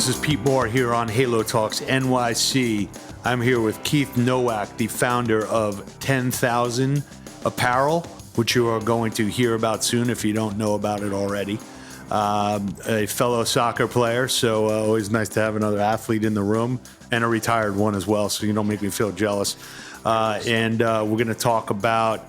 This is Pete Moore here on Halo Talks NYC. I'm here with Keith Nowack, the founder of 10,000 Apparel, which you are going to hear about soon if you don't know about it already. A fellow soccer player, so always nice to have another athlete in the room, and a retired one as well, so you don't make me feel jealous. And we're going to talk about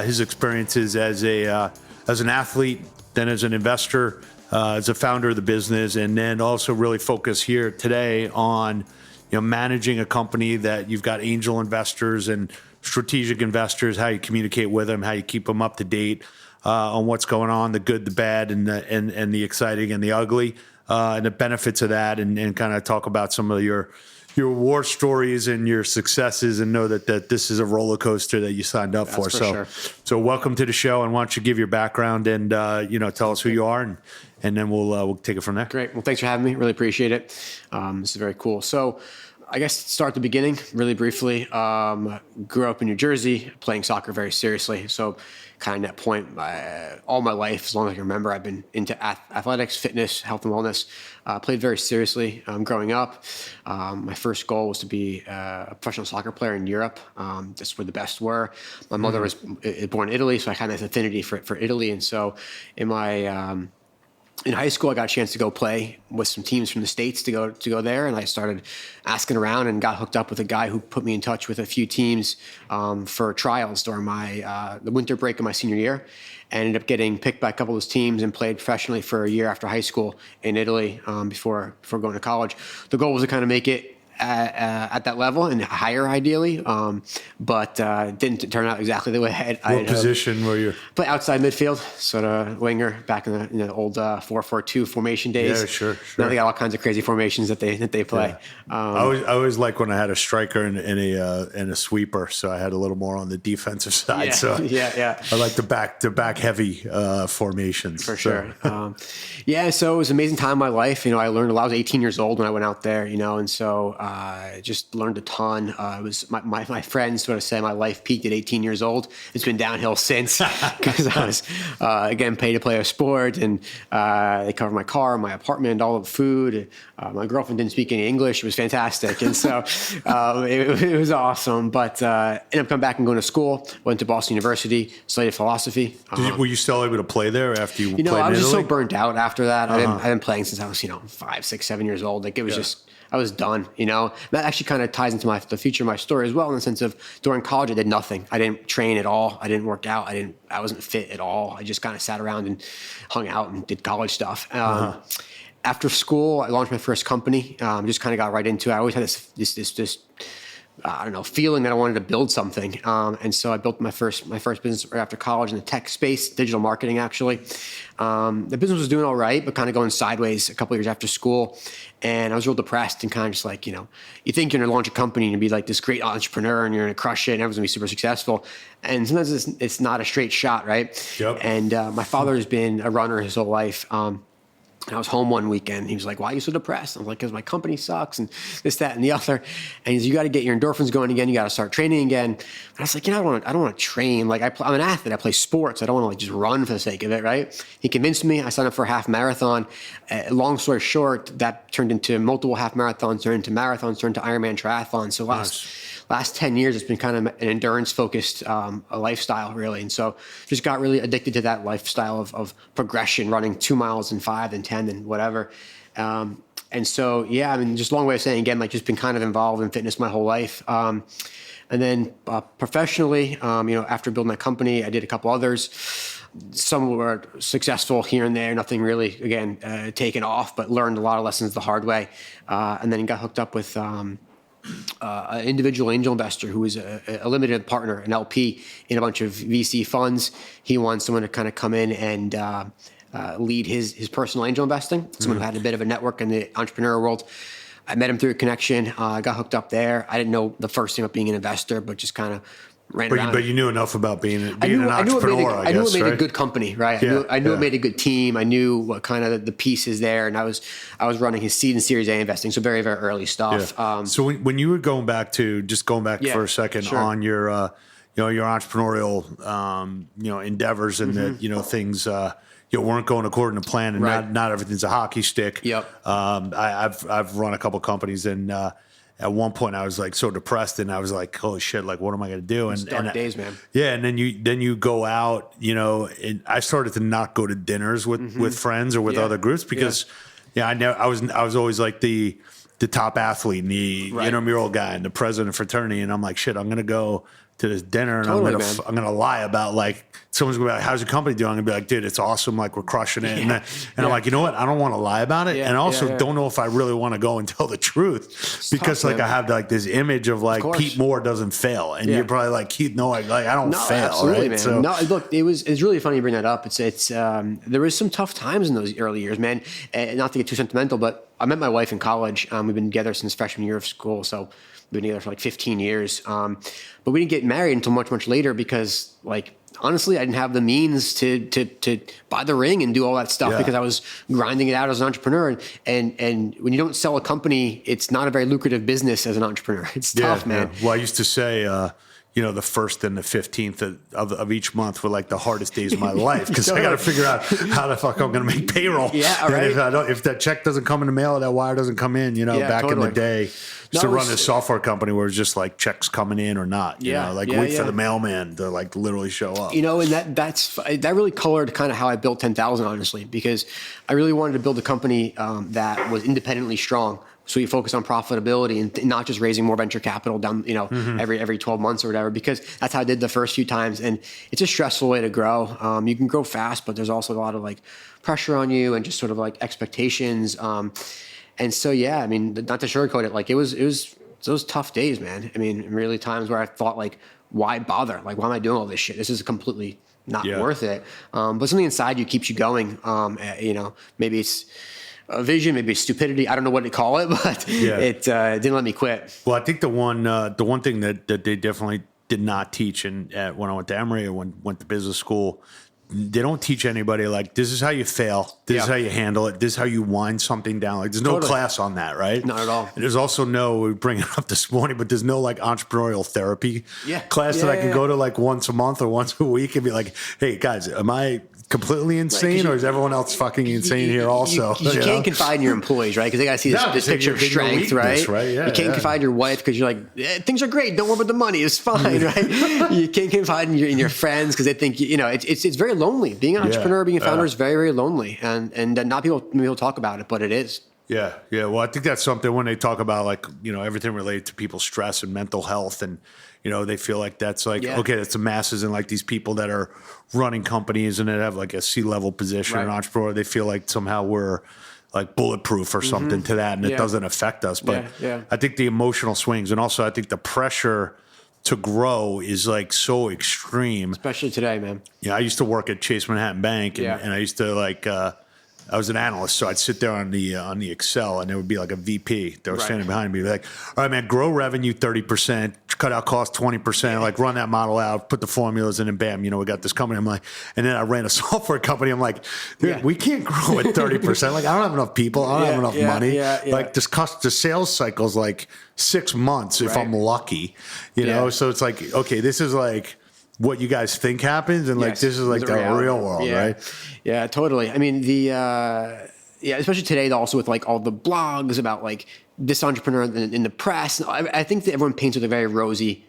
his experiences as an athlete, then as an investor, as a founder of the business, and then also really focus here today on managing a company that you've got angel investors and strategic investors, how you communicate with them, how you keep them up to date on what's going on, the good, the bad, and the exciting and the ugly, and the benefits of that, and kind of talk about some of your war stories and your successes, and know that this is a roller coaster that you signed up for. So welcome to the show, and why don't you give your background and tell us who you are, and then we'll take it from there. Great. Well, thanks for having me. Really appreciate it. This is very cool. So I guess start at the beginning really briefly. Grew up in New Jersey, playing soccer very seriously. So kind of that point, all my life, as long as I can remember, I've been into athletics, fitness, health and wellness. Played very seriously growing up. My first goal was to be a professional soccer player in Europe. That's where the best were. My mother was born in Italy, so I kind of had an affinity for Italy. And so in high school, I got a chance to go play with some teams from the States to go there, and I started asking around and got hooked up with a guy who put me in touch with a few teams for trials during the winter break of my senior year. I ended up getting picked by a couple of those teams and played professionally for a year after high school in Italy before going to college. The goal was to kind of make it at that level and higher, ideally, but didn't turn out exactly the way I What position were you? Play outside midfield, sort of winger, back in the old 4-4-2 formation days. Yeah, sure. Now they got all kinds of crazy formations that they play. Yeah. I always like when I had a striker and a sweeper, so I had a little more on the defensive side. Yeah, so yeah. I like the back heavy formations for sure. So it was an amazing time in my life. I learned a lot. I was 18 years old when I went out there. And so. Just learned a ton. It was my friends sort of say my life peaked at 18 years old. It's been downhill since because I was, again, paid to play a sport, and they covered my car, my apartment, all of the food. My girlfriend didn't speak any English. It was fantastic. And so it was awesome. But ended up coming back and going to school. Went to Boston University, studied philosophy. Were you still able to play there after you played in Italy? I was just so burnt out after that. I've been playing since I was 5, 6, 7 years old. Like it was just... I was done, That actually kind of ties into the future of my story as well, in the sense of during college I did nothing. I didn't train at all. I didn't work out. I wasn't fit at all. I just kind of sat around and hung out and did college stuff. After school, I launched my first company. Just kind of got right into it. I always had this feeling that I wanted to build something. And so I built my first business right after college in the tech space, digital marketing, actually. The business was doing all right, but kind of going sideways a couple of years after school. And I was real depressed and kind of just like, you think you're going to launch a company and be like this great entrepreneur and you're going to crush it and everyone's going to be super successful. And sometimes it's not a straight shot, right? Yep. And my father has been a runner his whole life. I was home one weekend. He was like, "Why are you so depressed?" I was like, "Because my company sucks and this, that, and the other." And he's, "You got to get your endorphins going again. You got to start training again." And I was like, I don't want to train. Like I'm an athlete. I play sports. I don't want to just run for the sake of it, right? He convinced me. I signed up for a half marathon. Long story short, that turned into multiple half marathons, turned into marathons, turned to Ironman triathlons. So last 10 years, it's been kind of an endurance-focused lifestyle, really. And so just got really addicted to that lifestyle of progression, running 2 miles and 5 and 10 and whatever. And so, just a long way of saying, again, just been kind of involved in fitness my whole life. And then professionally, after building that company, I did a couple others. Some were successful here and there, nothing really, again, taken off, but learned a lot of lessons the hard way. And then got hooked up with... an individual angel investor who was a limited partner, an LP in a bunch of VC funds. He wanted someone to kind of come in and lead his personal angel investing, someone who had a bit of a network in the entrepreneurial world. I met him through a connection, got hooked up there. I didn't know the first thing about being an investor, but just kind of ran around. But you knew enough about being an entrepreneur, I knew it made a good company, right? I knew it made a good team. I knew what kind of the pieces there, and I was running his seed and Series A investing, so very, very early stuff. Yeah. So when you were going back for a second on your your entrepreneurial endeavors and that things weren't going according to plan, and not everything's a hockey stick. Yep. I've run a couple companies, and at one point I was like so depressed, and I was like, holy shit, like what am I going to do? And dark days, man. Yeah, and then you go out, and I started to not go to dinners with friends or with other groups because I was always like the top athlete and the intramural guy and the president of fraternity, and I'm like, shit, I'm going to go to this dinner, and I'm gonna lie about like someone's gonna be like, how's your company doing? I'm gonna be like, dude, it's awesome, like we're crushing it. And I'm like, you know what? I don't want to lie about it, and I also don't know if I really want to go and tell the truth because like I have like this image of like Pete Moore doesn't fail, and you're probably like Keith Nowack, like I don't fail, absolutely, right? Man. So no, look, it's really funny you bring that up. It's there was some tough times in those early years, man. Not to get too sentimental, but I met my wife in college. We've been together since freshman year of school, so we've been together for like 15 years. But we didn't get married until much, much later because, like, honestly, I didn't have the means to buy the ring and do all that stuff because I was grinding it out as an entrepreneur. And when you don't sell a company, it's not a very lucrative business as an entrepreneur. It's tough, man. Well, I used to say, the 1st and the 15th of each month were like the hardest days of my life because I got to figure out how the fuck I'm going to make payroll. Yeah, all right. And if that check doesn't come in the mail or that wire doesn't come in, back in the day, to run this software company where it's just like checks coming in or not, wait for the mailman to like literally show up. And that really colored kind of how I built 10,000, honestly, because I really wanted to build a company that was independently strong. So you focus on profitability and not just raising more venture capital down, every 12 months or whatever, because that's how I did the first few times. And it's a stressful way to grow. You can grow fast, but there's also a lot of like pressure on you and just sort of like expectations. And so, I mean, not to sugarcoat it, like it was those tough days, man. I mean, really times where I thought like, why bother? Like, why am I doing all this shit? This is completely not worth it. But something inside you keeps you going. Maybe it's a vision, maybe stupidity. I don't know what to call it, but it didn't let me quit. Well, I think the one thing that they definitely did not teach when I went to Emory or went to business school, they don't teach anybody like this is how you fail, this is how you handle it, this is how you wind something down. Like there's no class on that, right? Not at all. And there's also we bring it up this morning, but there's no like entrepreneurial therapy class that I can go to like once a month or once a week and be like, hey guys, am I completely insane, or is everyone else fucking insane here also? You can't confide in your employees, right? Because they got to see this picture of strength, right? Yeah, you can't confide in your wife because you're like, things are great. Don't worry about the money. It's fine, right? You can't confide in your friends because they think, it's very lonely. Being an entrepreneur, being a founder is very, very lonely. And not people talk about it, but it is. Yeah. Well, I think that's something when they talk about like, everything related to people's stress and mental health and, they feel like that's like, okay, that's the masses and like these people that are running companies and that have like a C-level position or an entrepreneur, they feel like somehow we're like bulletproof or something to that and it doesn't affect us. But I think the emotional swings and also I think the pressure to grow is like so extreme. Especially today, man. Yeah, I used to work at Chase Manhattan Bank and I used to like I was an analyst, so I'd sit there on the Excel, and there would be like a VP that was standing behind me, like, "All right, man, grow revenue 30%, cut out cost 20%, like run that model out, put the formulas in, and bam, we got this company." I'm like, and then I ran a software company. I'm like, dude, we can't grow at 30%. Like, I don't have enough people, I don't have enough money. Like, the sales cycle's like 6 months if I'm lucky, you know. So it's like, okay, this is like what you guys think happens, and like this is like the real world, right? Yeah, totally. I mean, especially today, also with like all the blogs about like this entrepreneur in the press. I think that everyone paints with a very rosy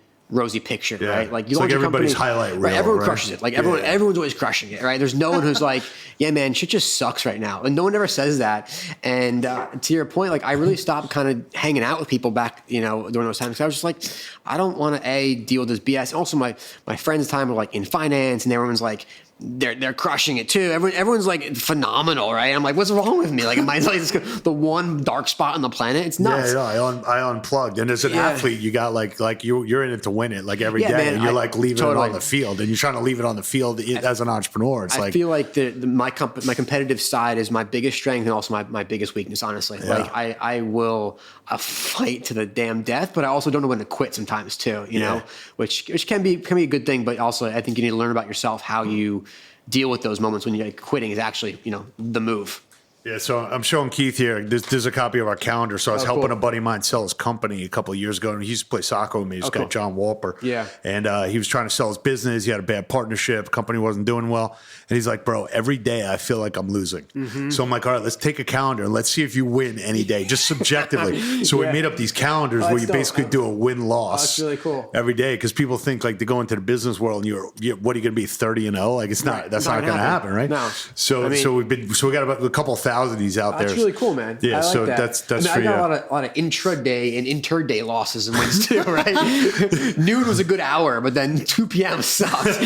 picture, right? Like you launch everybody's company, highlight reel, right? Everyone crushes it. Like everyone's always crushing it, right? There's no one who's like, yeah, man, shit just sucks right now, and no one ever says that. And to your point, like I really stopped kind of hanging out with people back, during those times. Cause I was just like, I don't want to deal with this BS. And also, my friends' time were like in finance, and everyone's like, they're crushing it too. Everyone's like phenomenal, right? I'm like, what's wrong with me? Like, am I like the one dark spot on the planet? It's nuts. Yeah, I unplugged. And as an athlete, you got like you're in it to win it, like every day. Man, and you're like leaving it on the field, and you're trying to leave it on the field as an entrepreneur. It's I feel like my competitive side is my biggest strength and also my biggest weakness. Honestly, like I will fight to the damn death, but I also don't know when to quit sometimes too. You know, which can be a good thing, but also I think you need to learn about yourself how you deal with those moments when you're like quitting is actually, the move. Yeah, so I'm showing Keith here. There's a copy of our calendar. So I was helping a buddy of mine sell his company a couple of years ago, and he used to play soccer with me. This guy, John Walper. Yeah. And he was trying to sell his business. He had a bad partnership. Company wasn't doing well. And he's like, bro, every day I feel like I'm losing. So I'm like, all right, let's take a calendar and let's see if you win any day, just subjectively. So we made up these calendars where you basically do a win-loss. That's really cool. Every day, because people think like they go into the business world and you're what are you going to be, 30-0? Like it's not. That's not going to happen, right? No. So we got about a couple thousand of these out there. That's really cool, man. Yeah, I like so that. that's I for you. got a lot of intraday and inter-day losses and wins too, right? Noon was a good hour, but then 2 p.m. sucked.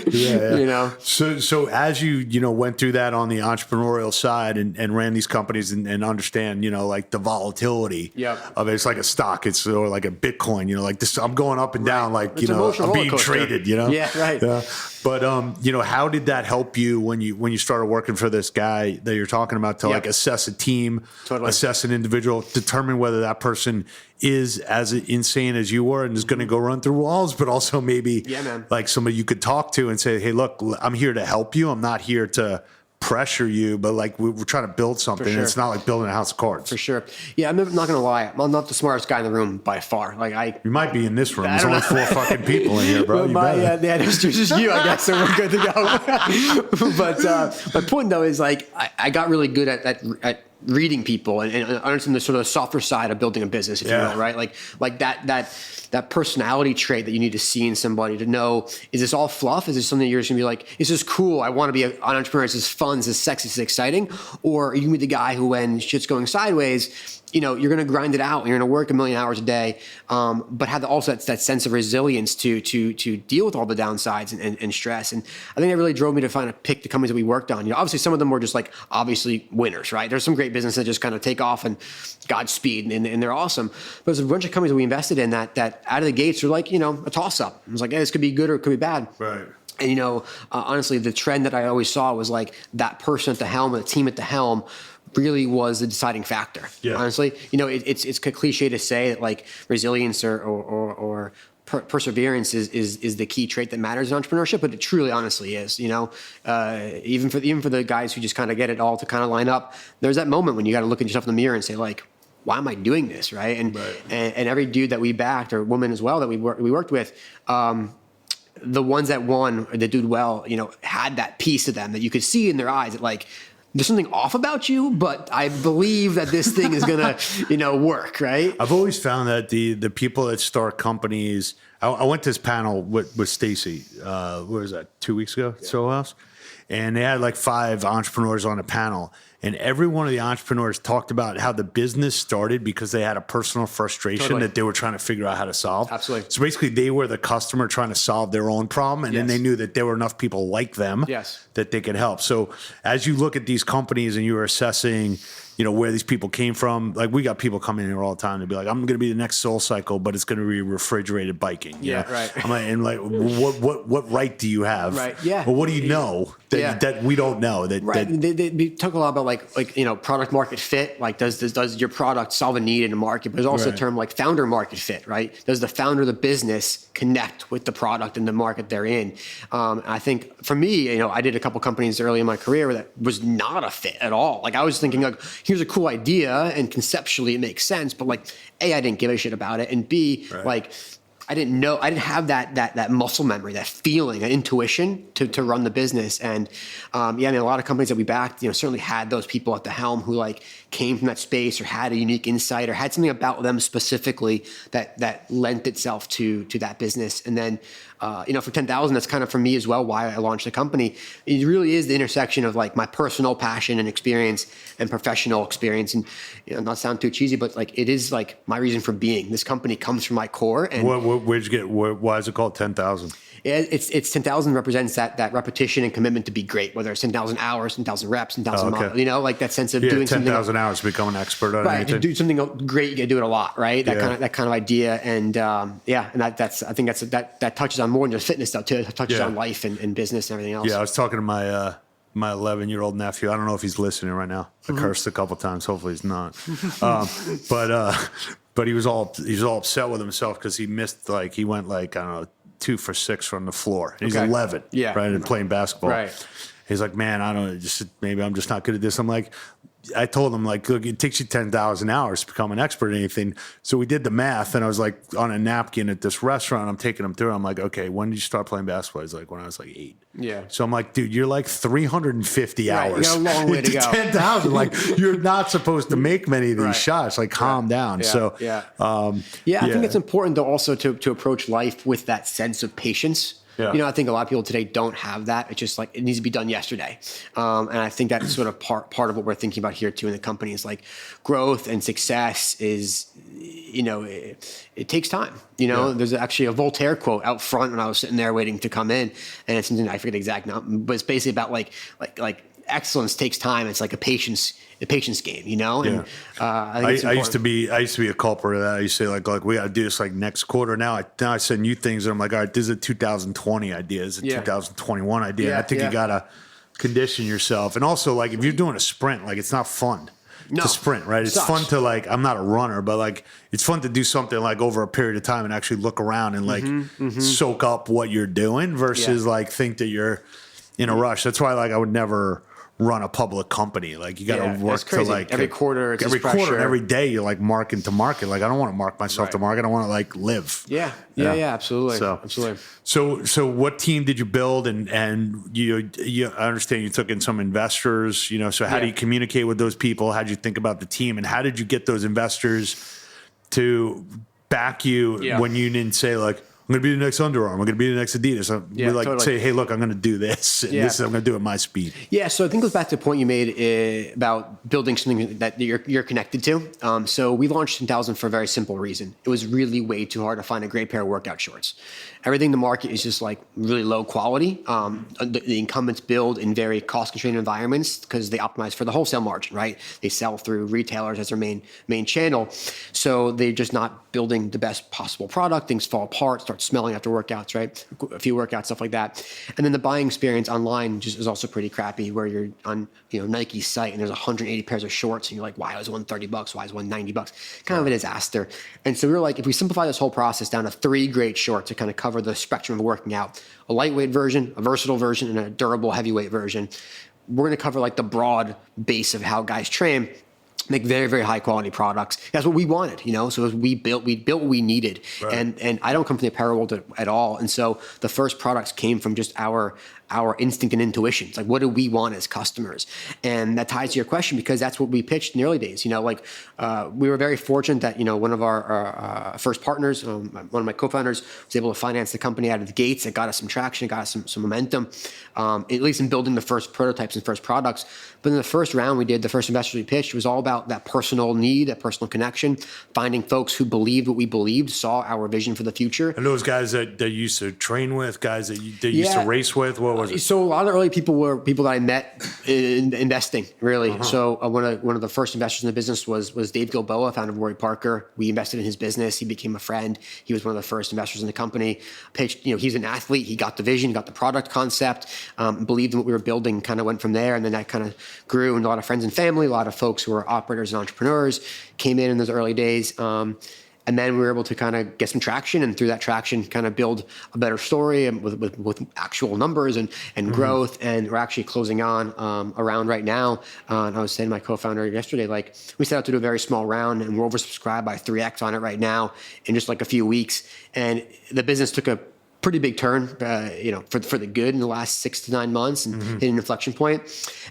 Yeah. You know. So as you went through that on the entrepreneurial side and ran these companies and understand like the volatility of it. It's like a stock, or like a Bitcoin. Like this, I'm going up and down. Like I'm being traded. Yeah, right. But how did that help you when you started working for this guy that you're talking about to like assess a team, assess an individual, determine whether that person is as insane as you were and is going to go run through walls, but also maybe like somebody you could talk to and say, hey, look, I'm here to help you. I'm not here to pressure you, but like we're trying to build something. Sure. It's not like building a house of cards. For sure. Yeah, I'm not going to lie. I'm not the smartest guy in the room by far. You might be in this room. There's only 4 fucking people in here, bro. There's just you, I guess, so we're good to go. But my point though is like I got really good at reading people and understanding the sort of softer side of building a business, if you will, right? Like that personality trait that you need to see in somebody to know, is this all fluff? Is this something you're just gonna be like, is this cool? I want to be an entrepreneur. Is this fun? Is this sexy? Is this exciting? Or are you gonna be the guy who, when shit's going sideways, you're going to grind it out and you're going to work 1 million hours a day, but have also that sense of resilience to deal with all the downsides and stress. And I think that really drove me to pick the companies that we worked on. Obviously some of them were just like obviously winners, right? There's some great businesses that just kind of take off and Godspeed and they're awesome. But there's a bunch of companies that we invested in that out of the gates are like, a toss up. It was like, hey, this could be good or it could be bad. Right. And honestly, the trend that I always saw was like that person at the helm, or the team at the helm, really was the deciding factor. Yeah. Honestly, it's a cliche to say that like resilience or perseverance is the key trait that matters in entrepreneurship, but it truly, honestly is. Even for the guys who just kind of get it all to kind of line up, there's that moment when you got to look at yourself in the mirror and say like, why am I doing this, right? And every dude that we backed, or woman as well that we worked with, the ones that won or that did well, had that piece to them that you could see in their eyes that like, there's something off about you, but I believe that this thing is gonna, work, right? I've always found that the people that start companies. I went to this panel with Stacy. Where was that? 2 weeks ago, Soho House, and they had like 5 entrepreneurs on the panel. And every one of the entrepreneurs talked about how the business started because they had a personal frustration that they were trying to figure out how to solve. Absolutely. So basically, they were the customer trying to solve their own problem, and then they knew that there were enough people like them that they could help. So as you look at these companies and you were assessing, where these people came from, like we got people coming in here all the time to be like, I'm going to be the next Soul Cycle, but it's going to be refrigerated biking. Right. I'm like, what right do you have? Right. Yeah. Well, what do you know that we don't know? They talk a lot about like product market fit. Like does your product solve a need in a market? But there's also a term like founder market fit, right? Does the founder of the business connect with the product and the market they're in? And I think for me, I did a couple companies early in my career that was not a fit at all. Like I was thinking like, here's a cool idea and conceptually it makes sense, but like A, I didn't give a shit about it, and B, like I didn't have that muscle memory, that feeling, that intuition to run the business. And a lot of companies that we backed, certainly had those people at the helm who like came from that space or had a unique insight or had something about them specifically that lent itself to that business. And then, for 10,000, that's kind of for me as well why I launched the company. It really is the intersection of like my personal passion and experience and professional experience. And not sound too cheesy, but like it is like my reason for being. This company comes from my core. And where'd you get? Why is it called 10,000? It's 10,000 represents that repetition and commitment to be great, whether it's 10,000 hours, 10,000 reps, 10,000 miles, like that sense of doing 10,000 hours to become an expert on anything. To do something great, you got to do it a lot, right? That kind of idea. And and that touches on more than just fitness stuff too. It touches on life and business and everything else. Yeah, I was talking to my 11-year-old nephew. I don't know if he's listening right now. I cursed a couple times. Hopefully he's not. But he was all upset with himself because he missed he went I don't know, 2 for 6 from the floor. And he's 11, right, and playing basketball. Right. He's like, man, maybe I'm just not good at this. I'm like, I told him, like, look, it takes you 10,000 hours to become an expert in anything. So we did the math, and I was like on a napkin at this restaurant. I'm taking him through. I'm like, okay, when did you start playing basketball? He's like, when I was like 8. Yeah. So I'm like, dude, you're like 350 Right, hours. you got a long way to go. 10,000. Like, you're not supposed to make many of these Right. shots. Like, calm down. Yeah. So, I think it's important though also to approach life with that sense of patience. Yeah. You know, I think a lot of people today don't have that. It's just like it needs to be done yesterday, and I think that's sort of part of what we're thinking about here too in the company is like growth and success is, you know, it takes time. You know, there's actually a Voltaire quote out front when I was sitting there waiting to come in, and it's something I forget the exact number, but it's basically about like excellence takes time. It's like a patience game, you know? And I think I used to be a culprit of that. I used to say like we got to do this like next quarter. Now I send you things and I'm like, all right, this is a 2020 idea. This is a 2021 idea. Yeah, I think you got to condition yourself. And also like if you're doing a sprint, like it's not fun to sprint, right? It's fun to like, I'm not a runner, but like it's fun to do something like over a period of time and actually look around and like soak up what you're doing versus like think that you're in a rush. That's why like I would never run a public company. Like you got to work to like every quarter, it's every quarter, and every day you're like marking to market. Like I don't want to mark myself to market. I want to like live. Yeah, absolutely. Absolutely. So what team did you build? And you I understand you took in some investors, you know, so how do you communicate with those people? How did you think about the team and how did you get those investors to back you when you didn't say like, I'm going to be the next Under Armour. I'm going to be the next Adidas. We like say, hey, look, I'm going to do this. And this is I'm going to do it at my speed. Yeah, so I think it goes back to the point you made about building something that you're connected to. So we launched 10,000 for a very simple reason. It was really way too hard to find a great pair of workout shorts. Everything in the market is just like really low quality. The incumbents build in very cost-constrained environments because they optimize for the wholesale margin, right? They sell through retailers as their main channel. So they're just not building the best possible product. Things fall apart, start smelling after workouts, right? A few workouts, stuff like that. And then the buying experience online just is also pretty crappy where you're on, you know, Nike's site and there's 180 pairs of shorts and you're like, why is one $30? Why is one $90? Kind of a disaster. And so we were like, if we simplify this whole process down to 3 great shorts to kind of cover the spectrum of working out, a lightweight version, a versatile version, and a durable heavyweight version, we're going to cover like the broad base of how guys train, make very, very high quality products. That's what we wanted, you know? So as we built what we needed. Right. And I don't come from the apparel world at all. And so the first products came from just our instinct and intuition. It's like, what do we want as customers? And that ties to your question because that's what we pitched in the early days. You know, like we were very fortunate that, you know, one of our first partners, one of my co-founders was able to finance the company out of the gates. It got us some traction, it got us some momentum, at least in building the first prototypes and first products. But in the first round we did, the first investors we pitched, was all about that personal need, that personal connection, finding folks who believed what we believed, saw our vision for the future. And those guys that you used to train with, guys that you used to race with, what was it? So a lot of the early people were people that I met in investing, really. So one of the first investors in the business was Dave Gilboa, founder of Warby Parker. We invested in his business. He became a friend. He was one of the first investors in the company. Pitched, you know, he's an athlete. He got the vision, got the product concept, believed in what we were building, kind of went from there. And then that kind of grew, and a lot of friends and family, a lot of folks who were operators and entrepreneurs came in those early days. And then we were able to kind of get some traction, and through that traction, kind of build a better story with actual numbers and growth. And we're actually closing on around right now. And I was saying to my co-founder yesterday, like we set out to do a very small round, and we're oversubscribed by 3x on it right now in just like a few weeks. And the business took a pretty big turn, you know, for the good in the last 6 to 9 months, and hit an inflection point.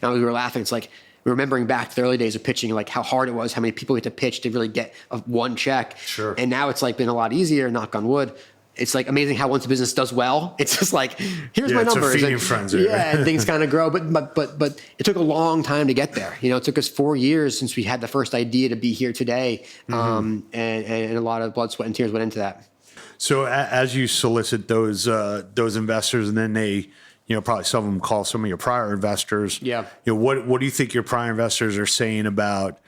And we were laughing. It's like, remembering back to the early days of pitching, like how hard it was, how many people get to pitch to really get one check. Sure. And now it's like been a lot easier, knock on wood. It's like amazing how once a business does well, it's just like, here's my numbers. It's a feeding frenzy. And things kind of grow. But it took a long time to get there. You know, it took us 4 years since we had the first idea to be here today. And a lot of blood, sweat, and tears went into that. So as you solicit those investors, and then they, you know, probably some of them call some of your prior investors. Yeah. You know, what do you think your prior investors are saying about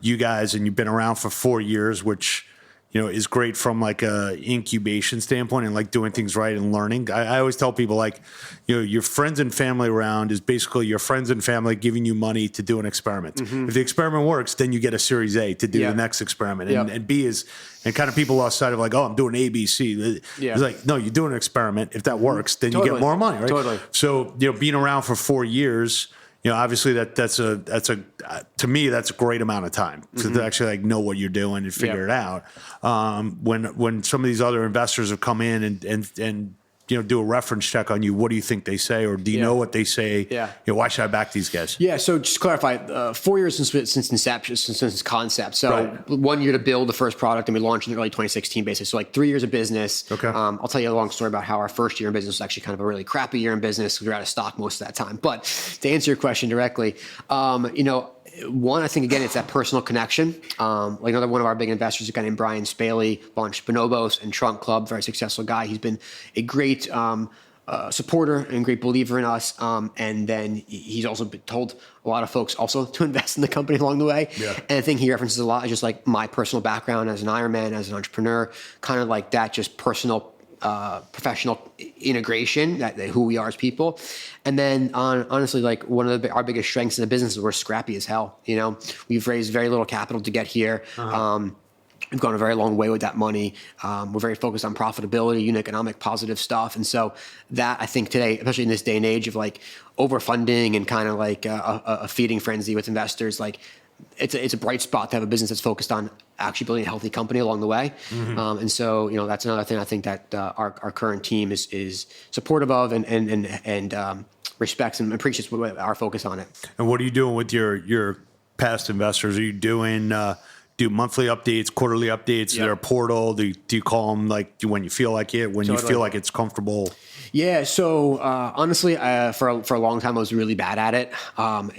you guys? And you've been around for 4 years, which, you know, is great from like a incubation standpoint and like doing things right and learning. I always tell people, like, you know, your friends and family around is basically your friends and family giving you money to do an experiment. If the experiment works, then you get a Series A to do the next experiment. And B is, and kind of people lost sight of like, oh, I'm doing A, B, C. It's like, no, you're doing an experiment. If that works, then you get more money, right? Totally. So, you know, being around for 4 years, obviously that's a to me that's a great amount of time to actually like know what you're doing and figure it out. When some of these other investors have come in and do a reference check on you, what do you think they say, or do you know what they say? Why should I back these guys? Yeah. So just to clarify, 4 years since inception, since concept. So 1 year to build the first product, and we launched in early 2016, basically. So like 3 years of business. Okay. I'll tell you a long story about how our first year in business was actually kind of a really crappy year in business. We were out of stock most of that time. But to answer your question directly, one, I think, again, it's that personal connection. Like another one of our big investors, a guy named Brian Spaley, launched Bonobos and Trunk Club, very successful guy. He's been a great supporter and great believer in us. And then he's also been told a lot of folks also to invest in the company along the way. Yeah. And I think he references a lot, just like my personal background as an Ironman, as an entrepreneur, kind of like that, just personal professional integration, that who we are as people. And then honestly, like one of our biggest strengths in the business is we're scrappy as hell. We've raised very little capital to get here. We've gone a very long way with that money. We're very focused on profitability, unit economic, positive stuff. And so that, I think today, especially in this day and age of like overfunding and kind of like a feeding frenzy with investors, like it's a bright spot to have a business that's focused on actually building a healthy company along the way. And so, that's another thing I think that our current team is supportive of and respects and appreciates our focus on it. And what are you doing with your past investors? Are you doing do monthly updates, quarterly updates? Is there a portal? Do you call them like when you feel like it, when you feel like it's comfortable? Yeah. So honestly, for a long time, I was really bad at it.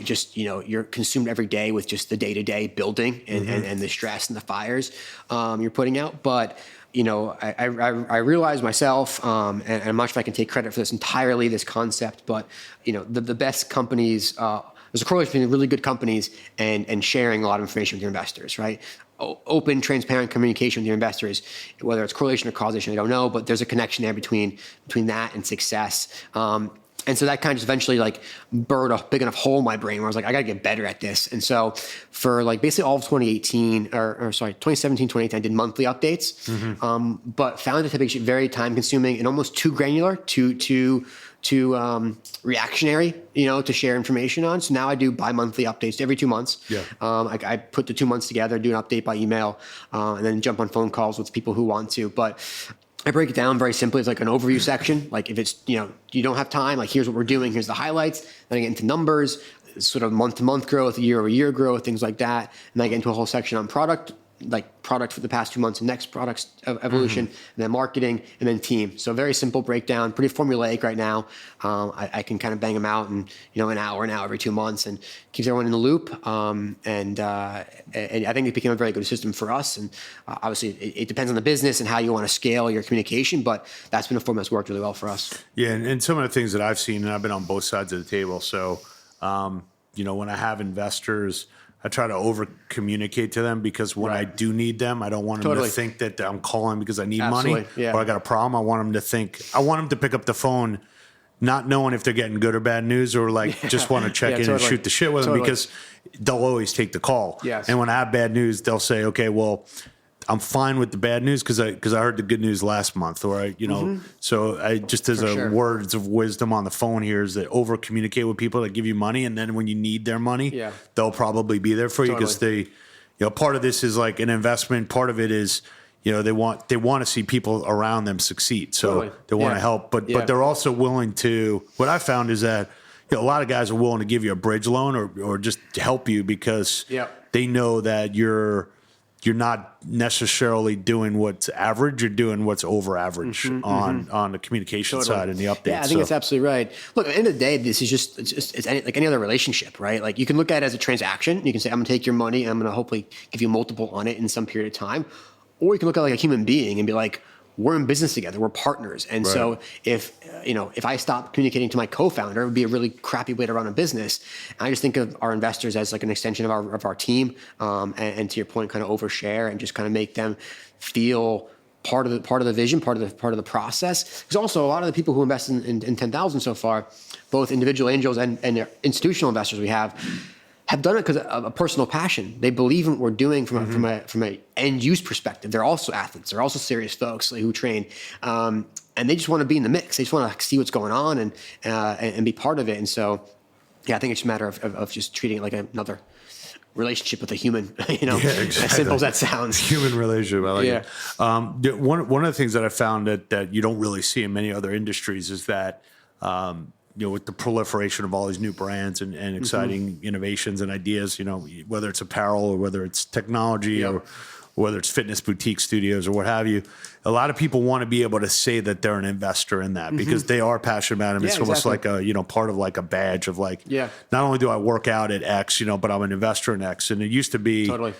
Just, you're consumed every day with just the day-to-day building and the stress and the fires you're putting out. But, I realized myself, and I'm not sure if I can take credit for this entirely, this concept, but, the best companies, there's a correlation between really good companies and sharing a lot of information with your investors, right? Open, transparent communication with your investors, whether it's correlation or causation, I don't know, but there's a connection there between that and success. And so that kind of just eventually like burrowed a big enough hole in my brain where I was like, I got to get better at this. And so for like basically all of 2018, 2017, 2018, I did monthly updates, but found it to be very time consuming and almost too granular, too reactionary, to share information on. So now I do bi-monthly updates every 2 months. Yeah. I put the 2 months together, do an update by email, and then jump on phone calls with people who want to. But I break it down very simply. It's like an overview section. Like if it's, you don't have time, like here's what we're doing, here's the highlights. Then I get into numbers, sort of month-to-month growth, year-over-year growth, things like that. And then I get into a whole section on product for the past 2 months and next products evolution, and then marketing, and then team. So very simple breakdown, pretty formulaic right now. I can kind of bang them out in an hour now every 2 months, and keeps everyone in the loop. And I think it became a very good system for us. And obviously it depends on the business and how you want to scale your communication, but that's been a form that's worked really well for us. Yeah, and some of the things that I've seen, and I've been on both sides of the table. So, when I have investors, I try to over communicate to them, because when I do need them, I don't want them to think that I'm calling because I need money or I got a problem. I want them to pick up the phone, not knowing if they're getting good or bad news, or like just want to check in and shoot the shit with them, because they'll always take the call. Yes. And when I have bad news, they'll say, okay, well, I'm fine with the bad news because I heard the good news last month, or so I just as words of wisdom on the phone here is that over communicate with people that give you money, and then when you need their money, they'll probably be there for you, because they, part of this is like an investment. Part of it is, they want to see people around them succeed, so they want to help, but they're also willing to. What I found is that a lot of guys are willing to give you a bridge loan or just help you because they know that you're not necessarily doing what's average. You're doing what's over average on the communication side and the updates. Yeah, I think that's absolutely right. Look, at the end of the day, this is it's like any other relationship, right? Like you can look at it as a transaction. You can say, I'm going to take your money and I'm going to hopefully give you multiple on it in some period of time. Or you can look at it like a human being and be like, we're in business together. We're partners. And so if I stop communicating to my co-founder, it would be a really crappy way to run a business. And I just think of our investors as like an extension of our team. And to your point, kind of overshare and just kind of make them feel part of the vision, part of the process. Because also a lot of the people who invest in 10,000 so far, both individual angels and institutional investors we have done it because of a personal passion. They believe in what we're doing from a end use perspective. They're also athletes. They're also serious folks who train, and they just want to be in the mix. They just want to see what's going on and be part of it. And so, Yeah, I think it's a matter of just treating it like another relationship with a human, exactly. As simple as that sounds. Human relationship. I like it. One of the things that I found that you don't really see in many other industries is that, with the proliferation of all these new brands and exciting innovations and ideas, whether it's apparel or whether it's technology or whether it's fitness boutique studios or what have you, a lot of people want to be able to say that they're an investor in that because they are passionate about it. It's almost like a, part of like a badge of like, not only do I work out at X, but I'm an investor in X. And it used to be, like,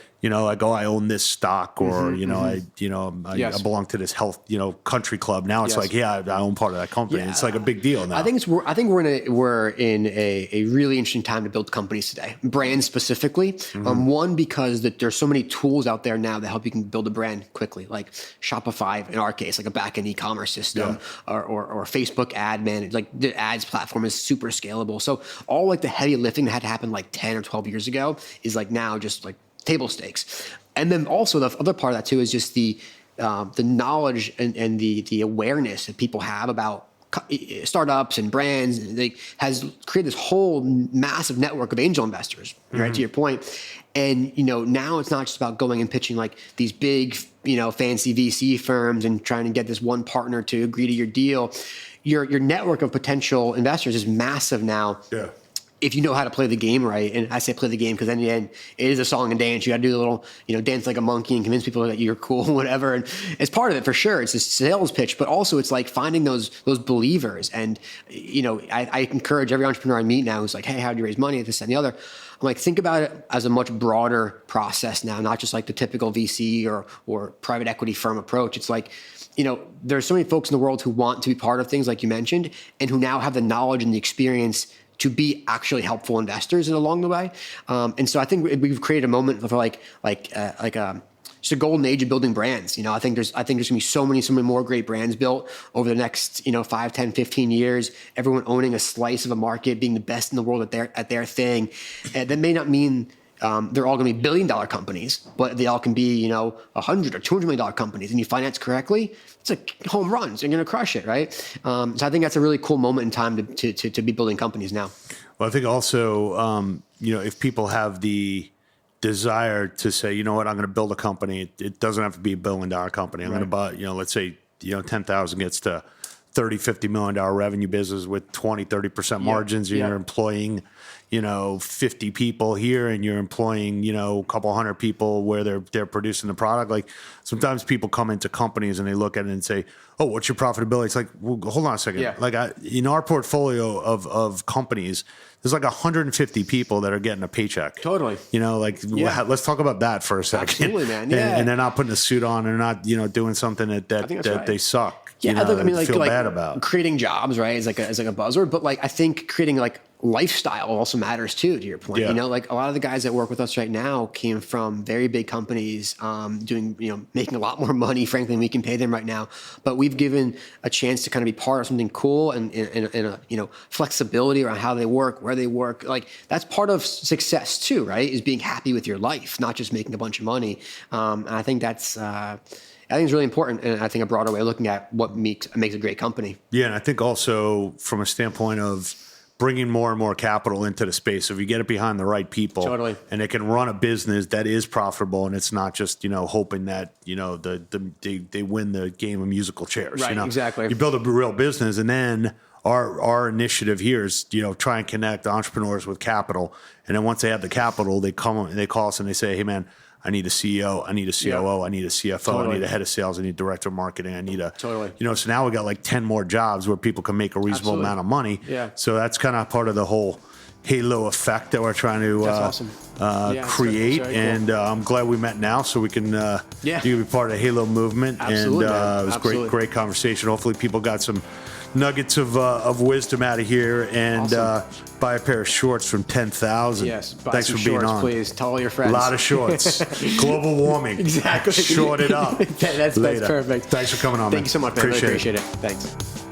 I own this stock or, I belong to this health, country club. Now it's like, I own part of that company. Yeah. It's like a big deal now. I think we're in a really interesting time to build companies today, brands specifically. One, because there's so many tools out there now that help you can build a brand quickly, like Shopify, in our case, like a back-end e-commerce system or Facebook ad man, like the ads platform is super scalable. So all like the heavy lifting that had to happen like 10 or 12 years ago is like now just like table stakes. And then also the other part of that too is just the knowledge and the awareness that people have about startups and brands. They has created this whole massive network of angel investors, right? To your point. And, now it's not just about going and pitching like these big, fancy VC firms and trying to get this one partner to agree to your deal. Your network of potential investors is massive now. Yeah. If you know how to play the game right, and I say play the game because in the end, it is a song and dance. You got to do a little, dance like a monkey and convince people that you're cool, whatever. And it's part of it for sure. It's a sales pitch, but also it's like finding those believers. And, I encourage every entrepreneur I meet now who's like, hey, how do you raise money? This and the other. I'm like, think about it as a much broader process now, not just like the typical VC or private equity firm approach. It's like, there's so many folks in the world who want to be part of things like you mentioned, and who now have the knowledge and the experience to be actually helpful investors along the way. And so I think we've created a moment for just a golden age of building brands. I think there's gonna be so many more great brands built over the next, 5, 10, 15 years, everyone owning a slice of a market, being the best in the world at their thing. And that may not mean they're all going to be billion-dollar companies, but they all can be, $100 or $200 million companies. And you finance correctly, it's a home run. So you're going to crush it, right? So I think that's a really cool moment in time to be building companies now. Well, I think also, if people have the desire to say, you know what, I'm going to build a company. It doesn't have to be a billion-dollar company. I'm going to buy, let's say, 10,000 gets to $30, $50 million revenue business with 20, 30% margins. You're employing, 50 people here, and you're employing, a couple hundred people where they're producing the product. Like sometimes people come into companies and they look at it and say, oh, what's your profitability? It's like, well, hold on a second. Yeah. Like in our portfolio of companies, there's like 150 people that are getting a paycheck. Totally. Let's talk about that for a second. Absolutely, man. Yeah. And they're not putting a suit on. They're not, doing something that they suck. Yeah, I feel bad about creating jobs, right? Is like a buzzword, but like I think creating like lifestyle also matters too. To your point, like a lot of the guys that work with us right now came from very big companies, doing making a lot more money, frankly, than we can pay them right now. But we've given a chance to kind of be part of something cool and a flexibility around how they work, where they work. Like that's part of success too, right? Is being happy with your life, not just making a bunch of money. And I think that's. I think it's really important, and I think a broader way of looking at what makes a great company. Yeah, and I think also from a standpoint of bringing more and more capital into the space, if you get it behind the right people, and they can run a business that is profitable, and it's not just hoping that they win the game of musical chairs. Right, exactly. You build a real business, and then our initiative here is try and connect entrepreneurs with capital, and then once they have the capital, they come and they call us and they say, hey man, I need a CEO, I need a COO, I need a CFO, I need a head of sales, I need a director of marketing, I need a, so now we got like 10 more jobs where people can make a reasonable amount of money. Yeah. So that's kind of part of the whole halo effect that we're trying to create. Cool. And I'm glad we met now so we can you can be part of the halo movement. Absolutely, and it was great conversation. Hopefully people got some nuggets of wisdom out of here, and buy a pair of shorts from 10,000. Yes, buy thanks some for being shorts, on. Please tell all your friends. A lot of shorts. Global warming. Exactly. Short it up. That's perfect. Thanks for coming on. Thank you so much, man. Appreciate it. Thanks.